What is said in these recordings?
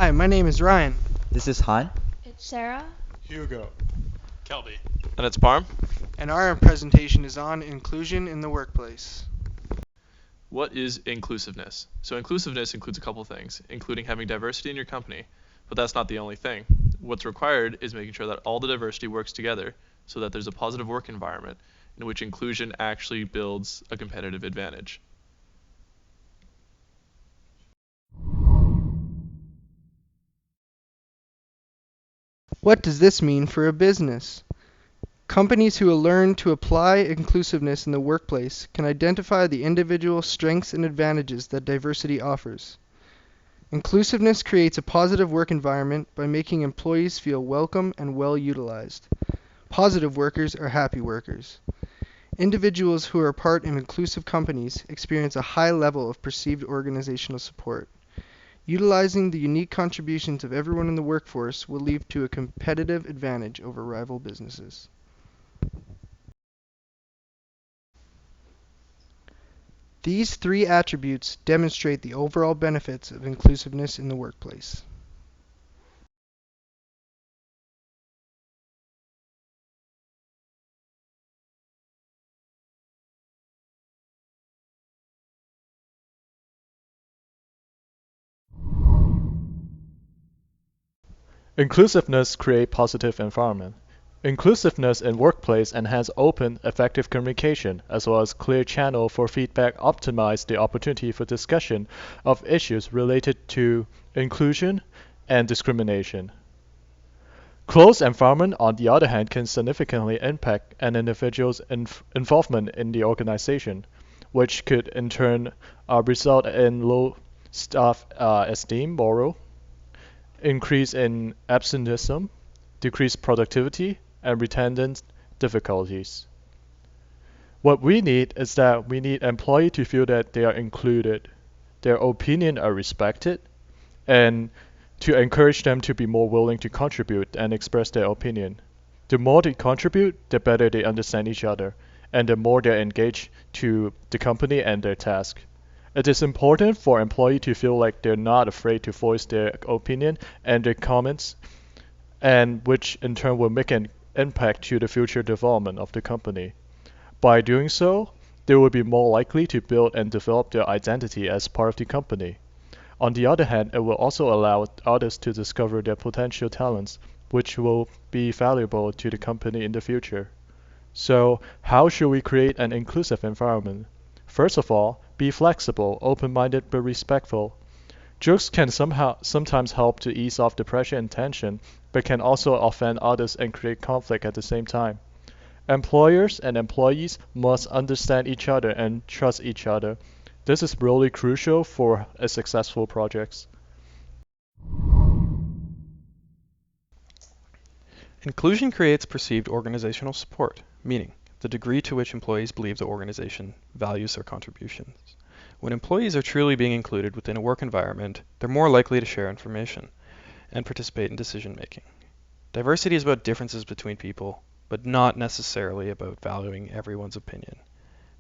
Hi, my name is Ryan. This is Han. It's Sarah. Hugo. Kelby. And it's Parm. And our presentation is on inclusion in the workplace. What is inclusiveness? So inclusiveness includes a couple things, including having diversity in your company, but that's not the only thing. What's required is making sure that all the diversity works together so that there's a positive work environment in which inclusion actually builds a competitive advantage. What does this mean for a business? Companies who will learn to apply inclusiveness in the workplace can identify the individual strengths and advantages that diversity offers. Inclusiveness creates a positive work environment by making employees feel welcome and well utilized. Positive workers are happy workers. Individuals who are part of inclusive companies experience a high level of perceived organizational support. Utilizing the unique contributions of everyone in the workforce will lead to a competitive advantage over rival businesses. These three attributes demonstrate the overall benefits of inclusiveness in the workplace. Inclusiveness create positive environment. Inclusiveness in workplace enhance open, effective communication, as well as clear channel for feedback optimize the opportunity for discussion of issues related to inclusion and discrimination. Closed environment, on the other hand, can significantly impact an individual's involvement in the organization, which could in turn result in low staff esteem, morale, increase in absenteeism, decreased productivity, and retention difficulties. What we need is that we need employees to feel that they are included, their opinion are respected, and to encourage them to be more willing to contribute and express their opinion. The more they contribute, the better they understand each other, and the more they engage to the company and their task. It is important for employees to feel like they're not afraid to voice their opinion and their comments, and which in turn will make an impact to the future development of the company. By doing so, they will be more likely to build and develop their identity as part of the company. On the other hand, it will also allow others to discover their potential talents, which will be valuable to the company in the future. So, how should we create an inclusive environment? First of all, be flexible, open-minded, but respectful. Jokes can sometimes help to ease off the pressure and tension, but can also offend others and create conflict at the same time. Employers and employees must understand each other and trust each other. This is really crucial for a successful project. Inclusion creates perceived organizational support, meaning the degree to which employees believe the organization values their contributions. When employees are truly being included within a work environment, they're more likely to share information and participate in decision making. Diversity is about differences between people, but not necessarily about valuing everyone's opinion.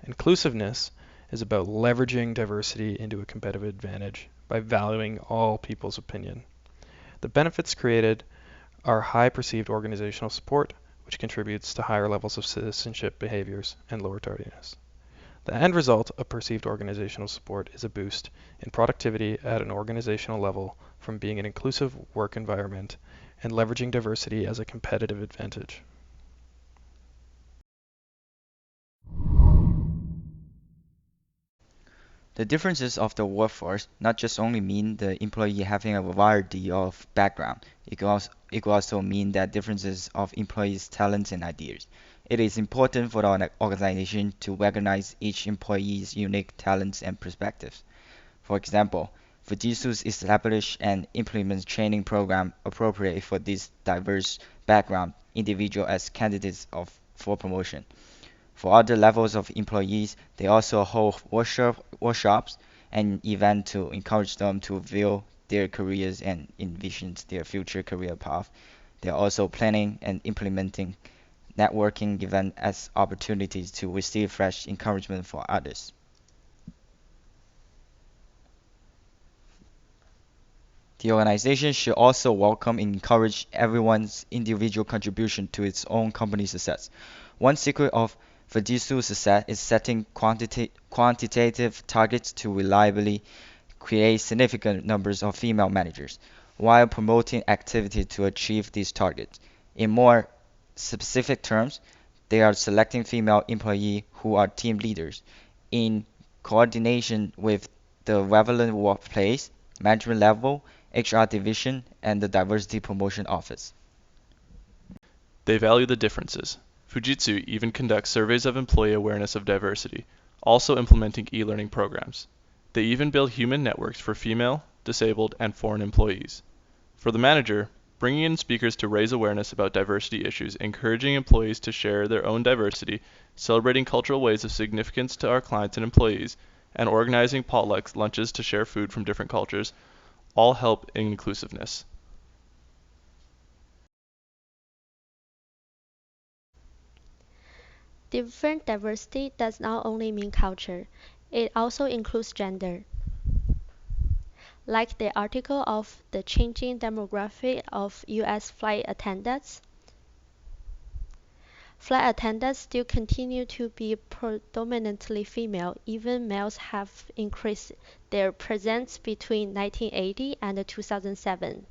Inclusiveness is about leveraging diversity into a competitive advantage by valuing all people's opinion. The benefits created are high perceived organizational support, which contributes to higher levels of citizenship behaviors and lower tardiness. The end result of perceived organizational support is a boost in productivity at an organizational level from being an inclusive work environment and leveraging diversity as a competitive advantage. The differences of the workforce not just only mean the employee having a variety of background, it could also mean that differences of employees' talents and ideas. It is important for the organization to recognize each employee's unique talents and perspectives. For example, Fujitsu established and implements training program appropriate for this diverse background individual as candidates for promotion. For other levels of employees, they also hold workshops and events to encourage them to view their careers and envision their future career path. They are also planning and implementing networking events as opportunities to receive fresh encouragement for others. The organization should also welcome and encourage everyone's individual contribution to its own company success. One secret of Fujitsu success is setting quantitative targets to reliably create significant numbers of female managers, while promoting activity to achieve these targets. In more specific terms, they are selecting female employees who are team leaders in coordination with the relevant workplace, management level, HR division, and the diversity promotion office. They value the differences. Fujitsu even conducts surveys of employee awareness of diversity, also implementing e-learning programs. They even build human networks for female, disabled, and foreign employees. For the manager, bringing in speakers to raise awareness about diversity issues, encouraging employees to share their own diversity, celebrating cultural ways of significance to our clients and employees, and organizing potluck lunches to share food from different cultures all help in inclusiveness. Different diversity does not only mean culture, it also includes gender. Like the article of the changing demographic of US flight attendants, flight attendants still continue to be predominantly female, even males have increased their presence between 1980 and 2007.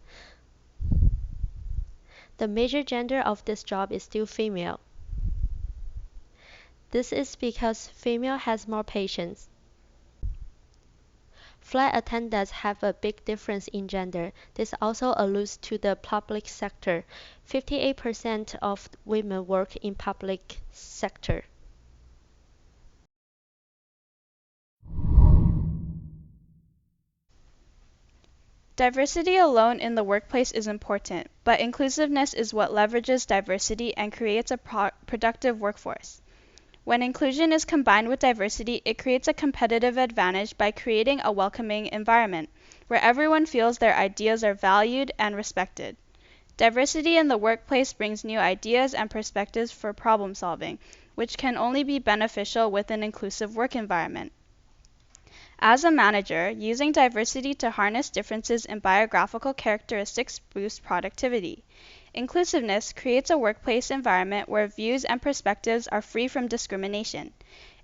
The major gender of this job is still female. This is because female has more patience. Flight attendants have a big difference in gender. This also alludes to the public sector. 58% of women work in public sector. Diversity alone in the workplace is important, but inclusiveness is what leverages diversity and creates a productive workforce. When inclusion is combined with diversity, it creates a competitive advantage by creating a welcoming environment where everyone feels their ideas are valued and respected. Diversity in the workplace brings new ideas and perspectives for problem solving, which can only be beneficial with an inclusive work environment. As a manager, using diversity to harness differences in biographical characteristics boosts productivity. Inclusiveness creates a workplace environment where views and perspectives are free from discrimination.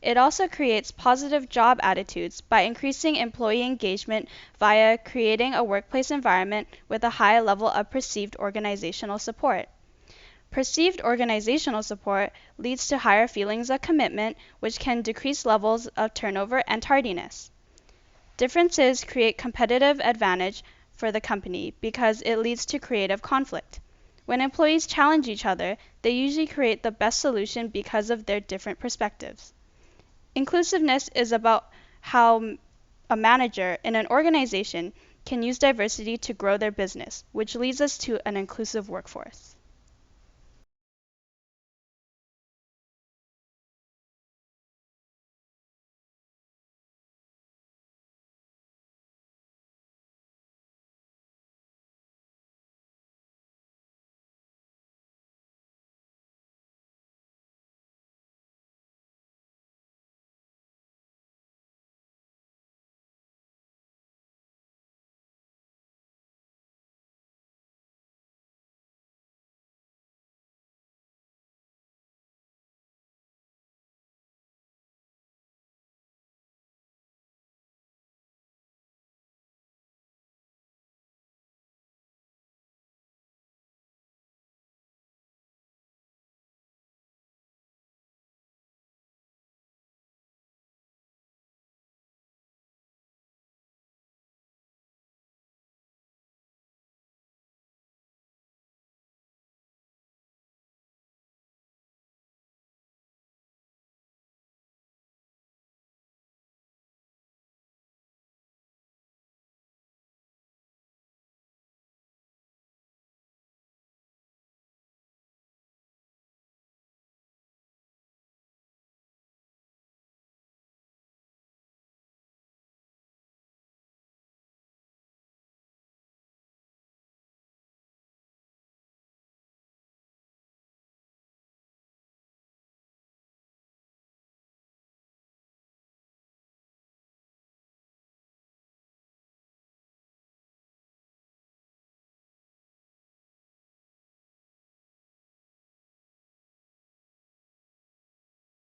It also creates positive job attitudes by increasing employee engagement via creating a workplace environment with a high level of perceived organizational support. Perceived organizational support leads to higher feelings of commitment, which can decrease levels of turnover and tardiness. Differences create competitive advantage for the company because it leads to creative conflict. When employees challenge each other, they usually create the best solution because of their different perspectives. Inclusiveness is about how a manager in an organization can use diversity to grow their business, which leads us to an inclusive workforce.